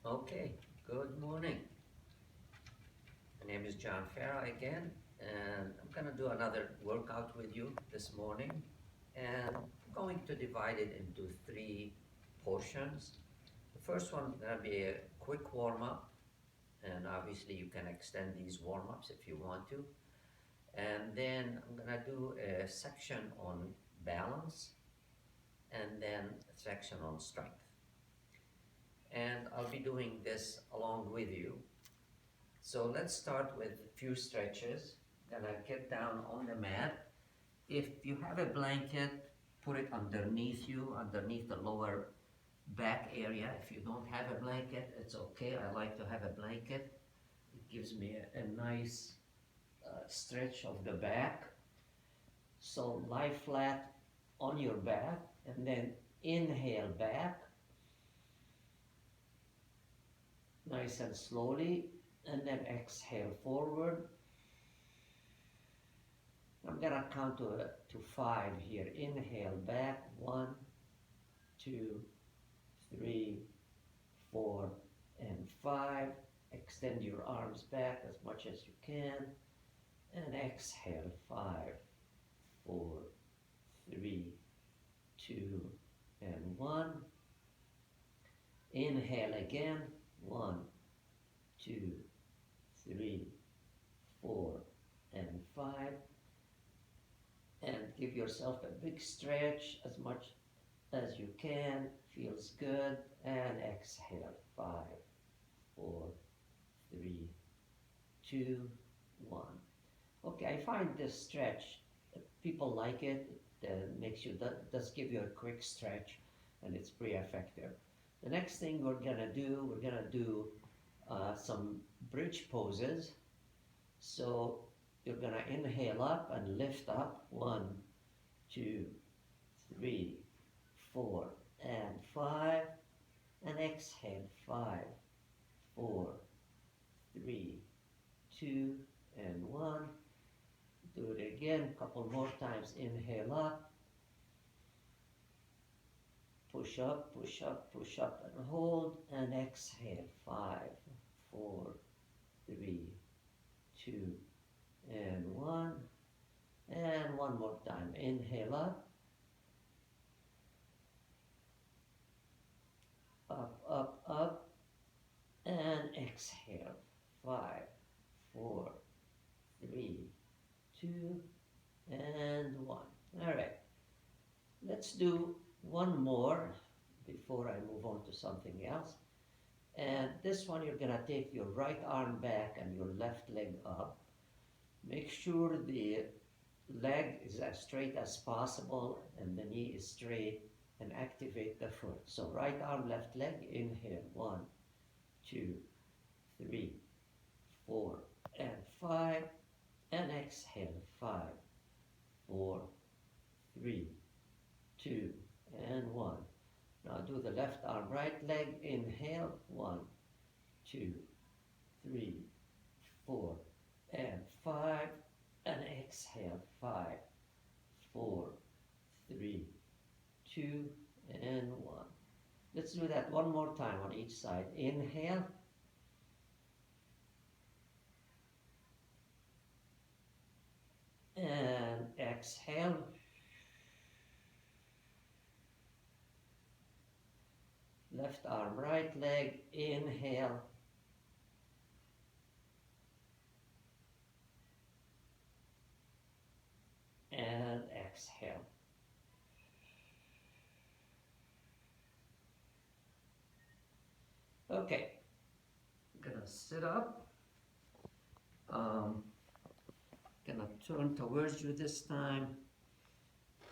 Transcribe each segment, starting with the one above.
Okay, good morning. My name is John Farah again, and I'm going to do another workout with you this morning. And I'm going to divide it into three portions. The first one is going to be a quick warm up, and obviously you can extend these warm ups if you want to. And then I'm going to do a section on balance, and then a section on strength. And I'll be doing this along with you. So let's start with a few stretches. Gonna get down on the mat. If you have a blanket, put it underneath you, underneath the lower back area. If you don't have a blanket, it's okay. I like to have a blanket. It gives me a nice stretch of the back. So lie flat on your back and then inhale back, nice and slowly, and then exhale forward. I'm gonna count to five here. Inhale back, 1, 2, 3, 4, and 5. Extend your arms back as much as you can. And exhale, 5, 4, 3, 2, and 1. Inhale again, 1, 2, 3, 4, and 5. And give yourself a big stretch as much as you can. Feels good. And exhale. 5, 4, 3, 2, 1. Okay, I find this stretch, people like it. It makes you, does give you a quick stretch, and it's pretty effective. The next thing we're gonna do some bridge poses. So you're gonna inhale up and lift up. 1, 2, 3, 4, and 5. And exhale. 5, 4, 3, 2, and 1. Do it again, a couple more times. Inhale up. Push up, push up, push up, and hold. And exhale. 5, 4, 3, 2, and 1. And one more time. Inhale up. Up, up, up. And exhale. 5, 4, 3, 2, and 1. All right. Let's do one more before I move on to something else. And this one, you're gonna take your right arm back and your left leg up. Make sure the leg is as straight as possible and the knee is straight, and activate the foot. So right arm, left leg, inhale. 1, 2, 3, 4, and 5. And exhale. 5, 4, 3, 2, and 1. Now do the left arm, right leg. Inhale. 1, 2, 3, 4, and 5. And exhale. 5, 4, 3, 2, and 1. Let's do that one more time on each side. Inhale. And exhale. Left arm, right leg. Inhale. And exhale. Okay, I'm gonna sit up. Gonna turn towards you this time.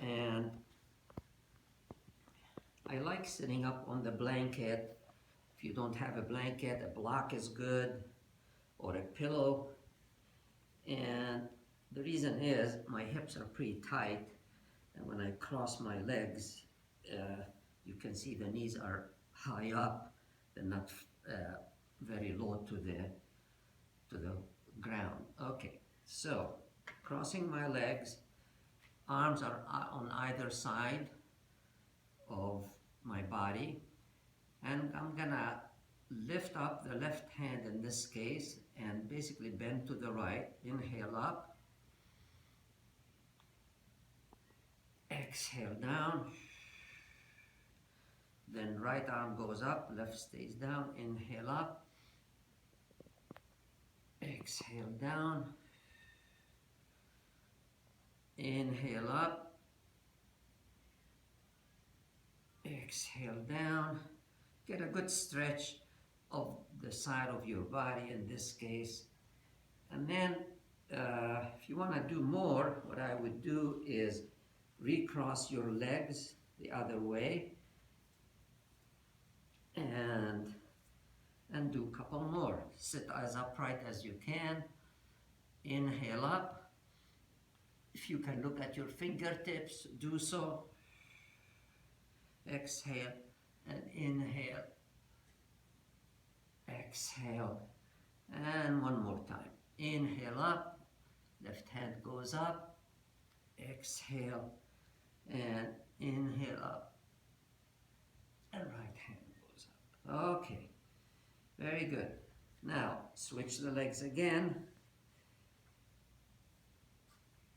And I like sitting up on the blanket. If you don't have a blanket, a block is good, or a pillow. And the reason is my hips are pretty tight, and when I cross my legs, you can see the knees are high up. They're not very low to the ground. Okay, so crossing my legs, arms are on either side of my body, and I'm gonna lift up the left hand in this case and basically bend to the right. Inhale up. Exhale down. Then right arm goes up, left stays down. Inhale up. Exhale down. Inhale up. Exhale down. Get a good stretch of the side of your body in this case. And then if you want to do more, what I would do is recross your legs the other way and do a couple more. Sit as upright as you can. Inhale up. If you can look at your fingertips, do so. Exhale and inhale. Exhale. And one more time. Inhale up. Left hand goes up. Exhale and inhale up. And right hand goes up. Okay. Very good. Now switch the legs again.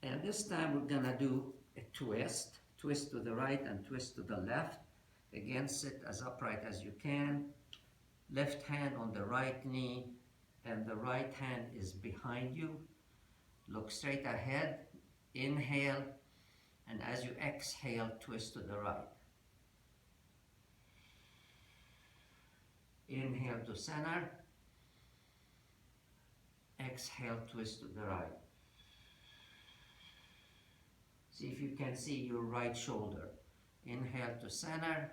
And this time we're gonna do a twist. Twist to the right and twist to the left. Again, sit as upright as you can. Left hand on the right knee and the right hand is behind you. Look straight ahead. Inhale, and as you exhale, twist to the right. Inhale to center. Exhale, twist to the right. See if you can see your right shoulder. Inhale to center.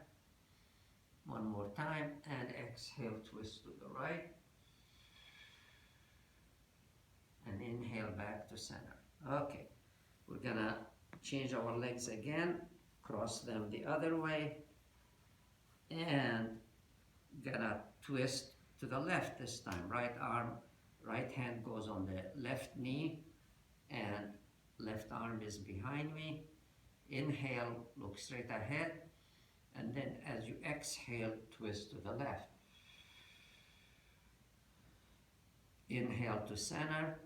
One more time, and exhale, twist to the right. And inhale back to center. Okay, we're gonna change our legs again, cross them the other way, and gonna twist to the left this time. Right arm, right hand goes on the left knee, and left arm is behind me. Inhale, look straight ahead, and then as you exhale, twist to the left. Inhale to center.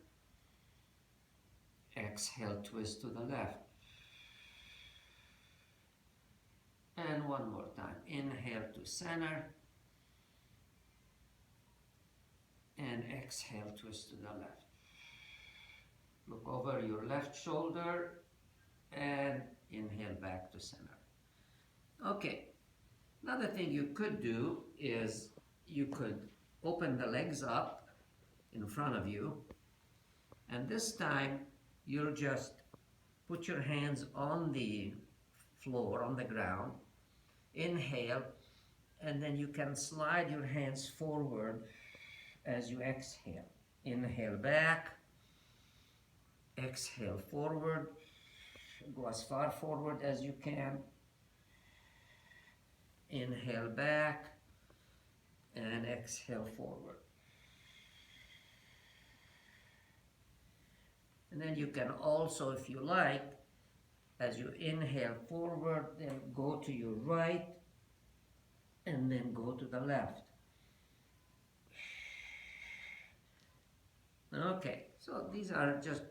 Exhale, twist to the left. And one more time. Inhale to center. And exhale, twist to the left. Look over your left shoulder and inhale back to center. Okay, another thing you could do is you could open the legs up in front of you, and this time you'll just put your hands on the floor, on the ground. Inhale, and then you can slide your hands forward as you exhale. Inhale back, exhale forward, go as far forward as you can. Inhale back and exhale forward. And then you can also, if you like, as you inhale forward, then go to your right and then go to the left. Okay, so these are just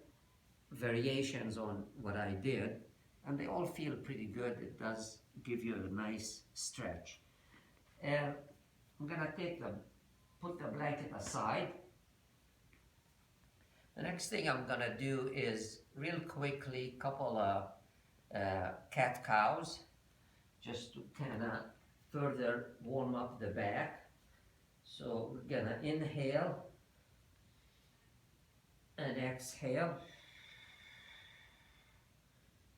variations on what I did, and they all feel pretty good. It does give you a nice stretch. And I'm gonna put the blanket aside. The next thing I'm gonna do is real quickly couple of cat-cows, just to kind of further warm up the back. So we're gonna inhale and exhale.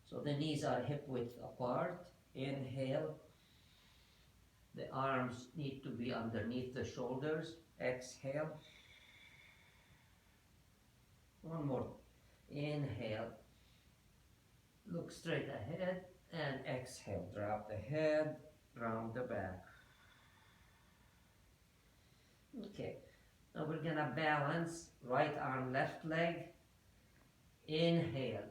So the knees are hip width apart. Inhale. The arms need to be underneath the shoulders. Exhale. One more. Inhale. Look straight ahead and exhale. Drop the head, round the back. Okay. Now we're gonna balance right arm, left leg. Inhale.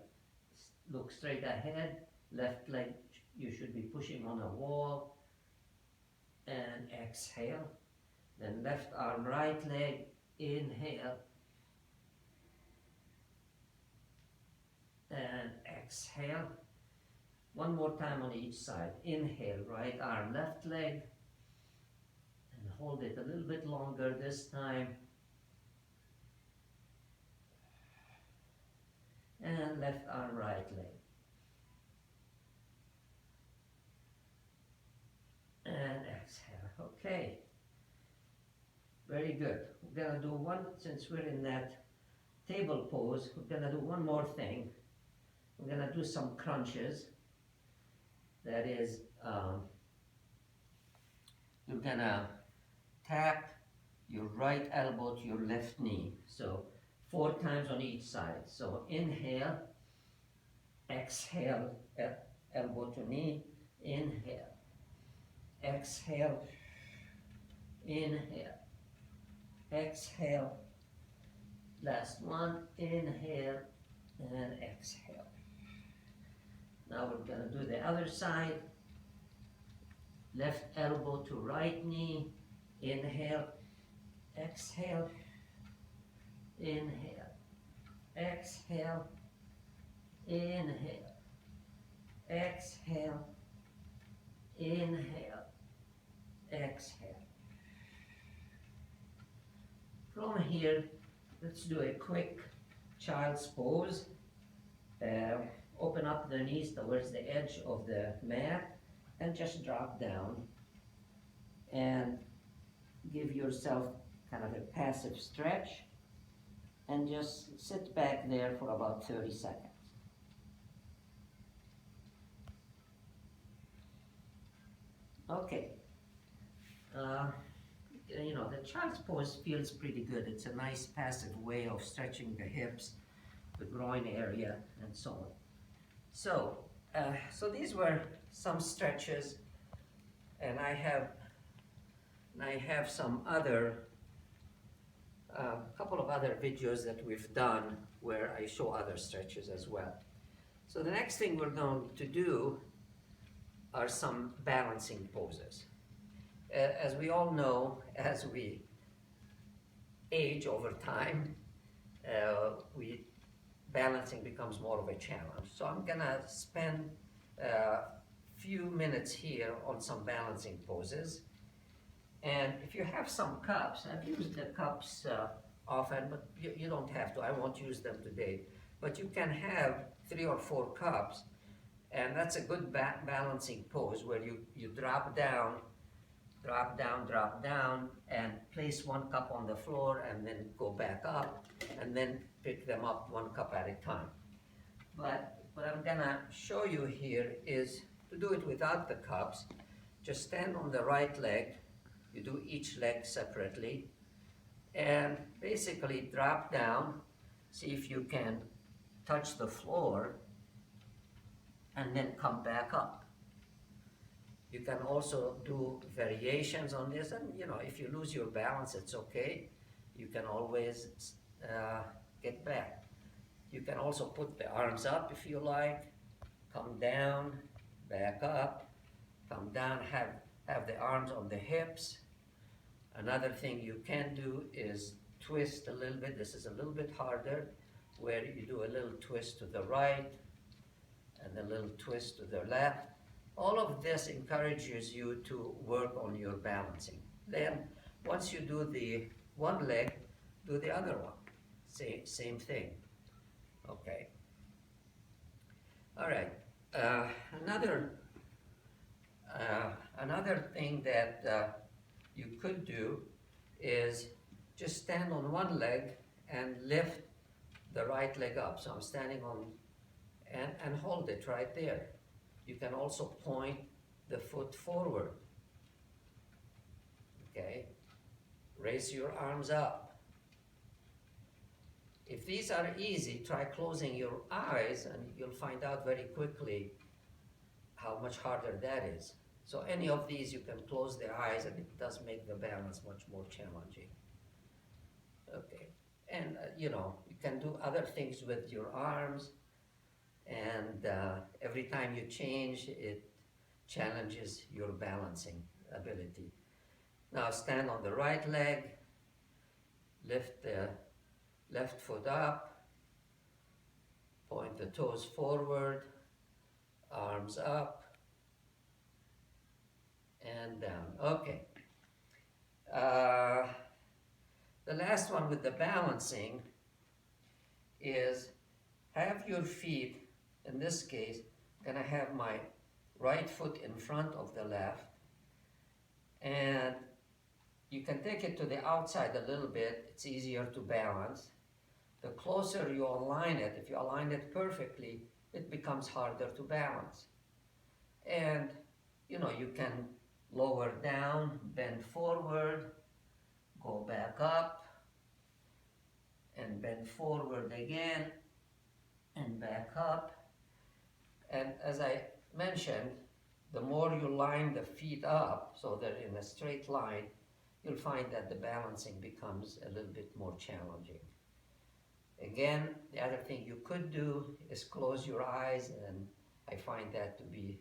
Look straight ahead. Left leg, you should be pushing on a wall. And exhale. Then left arm, right leg, inhale, and exhale. One more time on each side. Inhale, right arm, left leg, and hold it a little bit longer this time. And left arm, right leg. And exhale. Okay. Very good. We're going to do one, since we're in that table pose, we're going to do one more thing. We're going to do some crunches. That is, you're going to tap your right elbow to your left knee. So 4 times on each side. So inhale, exhale, elbow to knee, inhale, exhale, inhale, exhale. Last one, inhale and exhale. Now we're going to do the other side. Left elbow to right knee, inhale, exhale, inhale, exhale, inhale, exhale, inhale, exhale. From here, let's do a quick child's pose. Open up the knees towards the edge of the mat and just drop down and give yourself kind of a passive stretch and just sit back there for about 30 seconds. Okay. You know, the child's pose feels pretty good. It's a nice passive way of stretching the hips, the groin area, and so on. So, these were some stretches, and I have some other, couple of other videos that we've done where I show other stretches as well. So the next thing we're going to do are some balancing poses. As we all know, as we age over time, balancing becomes more of a challenge. So I'm gonna spend a few minutes here on some balancing poses. And if you have some cups, I've used the cups often, but you don't have to. I won't use them today. But you can have 3 or 4 cups, and that's a good balancing pose where you drop down, and place 1 cup on the floor and then go back up and then pick them up 1 cup at a time. But what I'm gonna show you here is to do it without the cups. Just stand on the right leg. You do each leg separately and basically drop down. See if you can touch the floor and then come back up. You can also do variations on this, and you know, if you lose your balance, it's okay. You can always get back. You can also put the arms up if you like, come down, back up, come down, have the arms on the hips. Another thing you can do is twist a little bit. This is a little bit harder, where you do a little twist to the right and a little twist to the left. All of this encourages you to work on your balancing. Then, once you do the one leg, do the other one. Same thing. Okay. All right. Another thing that you could do is just stand on one leg and lift the right leg up. So I'm standing on and hold it right there. You can also point the foot forward. Okay? Raise your arms up. If these are easy, try closing your eyes and you'll find out very quickly how much harder that is. So any of these you can close the eyes and it does make the balance much more challenging. Okay, and you know, you can do other things with your arms, and every time you change, it challenges your balancing ability. Now stand on the right leg, lift the left foot up, point the toes forward, arms up, and down. Okay. The last one with the balancing is have your feet, in this case, I'm gonna have my right foot in front of the left, and you can take it to the outside a little bit, it's easier to balance. The closer you align it, if you align it perfectly, it becomes harder to balance. And you can lower down, bend forward, go back up, and bend forward again, and back up. And as I mentioned, the more you line the feet up so they're in a straight line, you'll find that the balancing becomes a little bit more challenging. Again, the other thing you could do is close your eyes, and I find that to be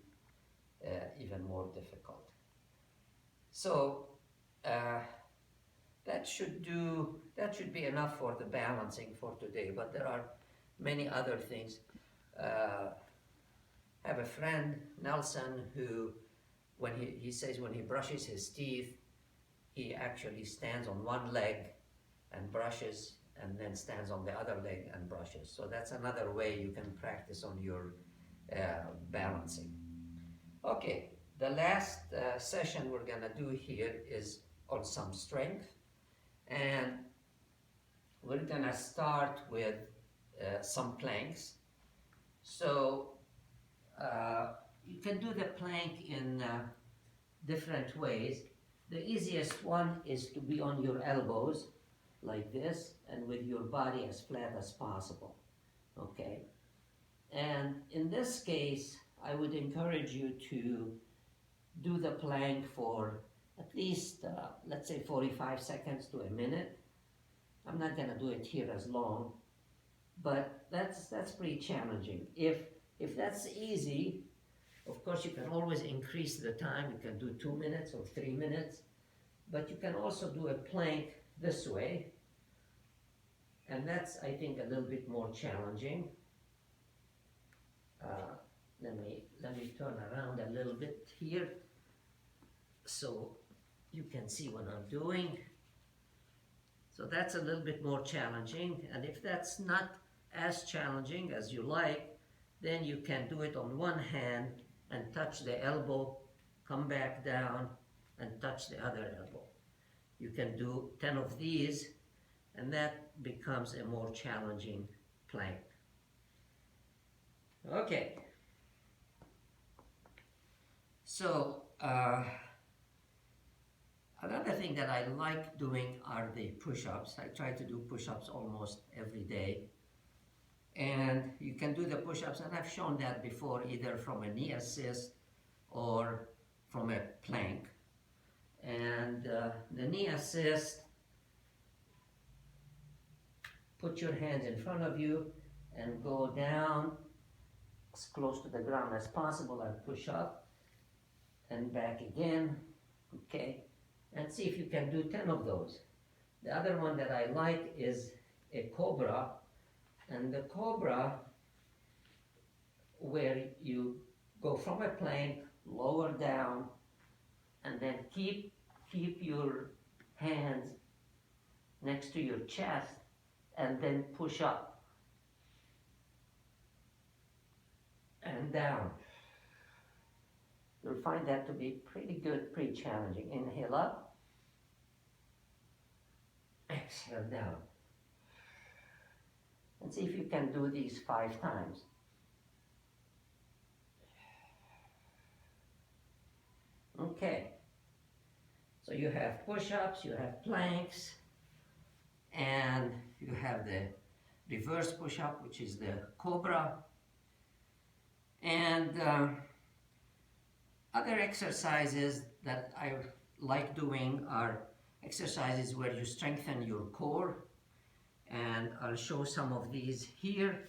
even more difficult. So that should be enough for the balancing for today, but there are many other things. I have a friend, Nelson, who when he says when he brushes his teeth, he actually stands on one leg and brushes, and then stands on the other leg and brushes. So that's another way you can practice on your balancing. Okay, the last session we're gonna do here is on some strength, and we're gonna start with some planks. So you can do the plank in different ways. The easiest one is to be on your elbows like this, and with your body as flat as possible, okay? And in this case, I would encourage you to do the plank for at least, let's say 45 seconds to a minute. I'm not gonna do it here as long, but that's pretty challenging. If that's easy, of course you can always increase the time. You can do 2 minutes or 3 minutes, but you can also do a plank this way, and that's, I think, a little bit more challenging. Let me turn around a little bit here so you can see what I'm doing. So that's a little bit more challenging, and if that's not as challenging as you like, then you can do it on one hand and touch the elbow, come back down and touch the other elbow. You can do 10 of these, and that becomes a more challenging plank. Okay. So another thing that I like doing are the push-ups. I try to do push-ups almost every day. And you can do the push-ups, and I've shown that before, either from a knee assist or from a plank. And the knee assist, put your hands in front of you and go down as close to the ground as possible and push up and back again, okay? And see if you can do 10 of those. The other one that I like is a cobra, and the cobra, where you go from a plank, lower down, and then keep your hands next to your chest, and then push up and down. You'll find that to be pretty good, pretty challenging. Inhale up, exhale down. And see if you can do these 5 times. Okay. So you have push-ups, you have planks, and you have the reverse push-up, which is the cobra. And other exercises that I like doing are exercises where you strengthen your core, and I'll show some of these here.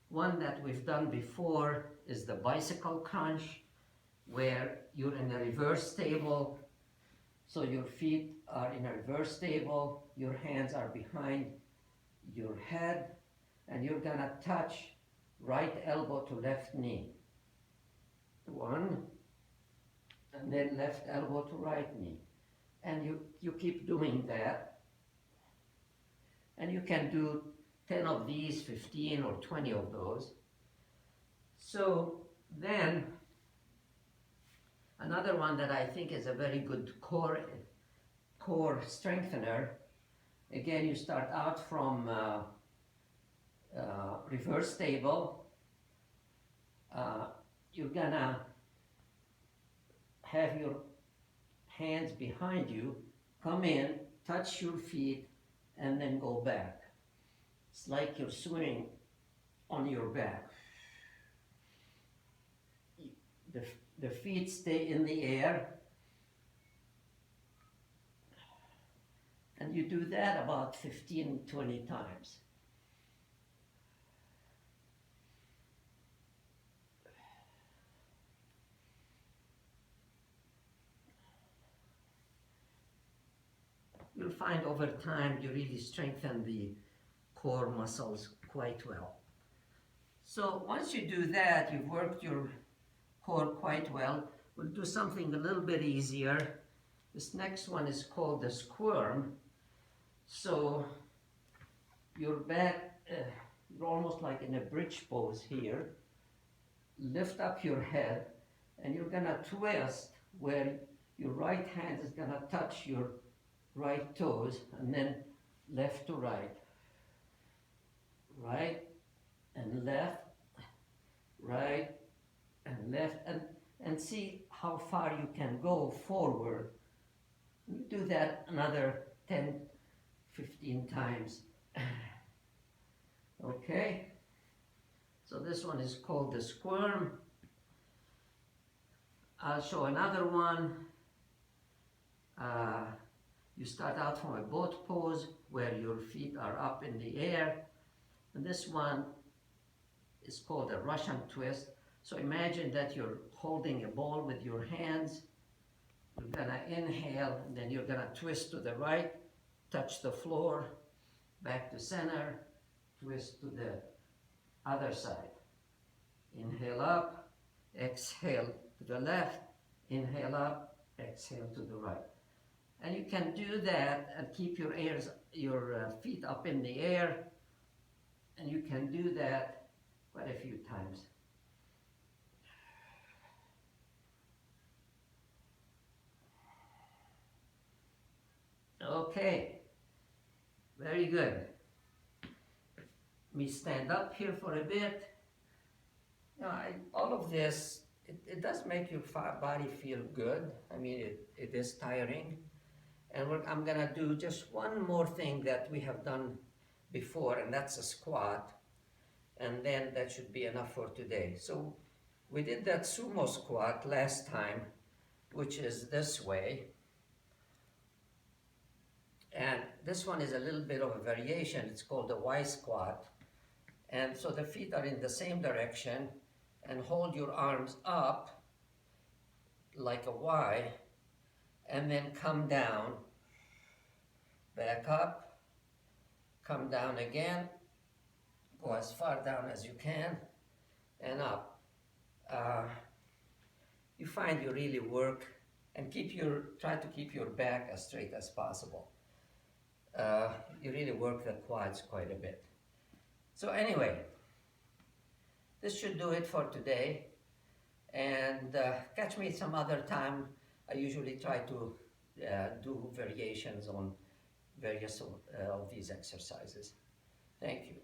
One that we've done before is the bicycle crunch, where you're in a reverse table. So your feet are in a reverse table, your hands are behind your head, and you're gonna touch right elbow to left knee. One, and then left elbow to right knee. And you keep doing that. And you can do 10 of these, 15 or 20 of those. So then, another one that I think is a very good core strengthener. Again, you start out from reverse table. You're gonna have your hands behind you, come in, touch your feet, and then go back. It's like you're swimming on your back. The feet stay in the air, and you do that about 15, 20 times. You'll find over time you really strengthen the core muscles quite well. So once you do that, you've worked your core quite well. We'll do something a little bit easier. This next one is called the squirm. So your back, you're almost like in a bridge pose here. Lift up your head, and you're gonna twist where your right hand is gonna touch your right toes, and then left to right. Right and left, right and left, and see how far you can go forward. You do that another 10, 15 times. Okay, so this one is called the squirm. I'll show another one. You start out from a boat pose where your feet are up in the air, and this one is called a Russian twist. So imagine that you're holding a ball with your hands. You're gonna inhale, and then you're gonna twist to the right, touch the floor, back to center, twist to the other side. Inhale up, exhale to the left, inhale up, exhale to the right. And you can do that and keep your feet up in the air, and you can do that quite a few times. Okay, very good. Let me stand up here for a bit. All of this, it does make your body feel good. I mean, it is tiring. And I'm gonna do just one more thing that we have done before, and that's a squat. And then that should be enough for today. So we did that sumo squat last time, which is this way. And this one is a little bit of a variation. It's called the Y squat. And so the feet are in the same direction, and hold your arms up like a Y, and then come down, back up, come down again, go as far down as you can, and up. You find you really work, and try to keep your back as straight as possible. You really work the quads quite a bit. So anyway, this should do it for today, and catch me some other time. I usually try to do variations on various of these exercises. Thank you.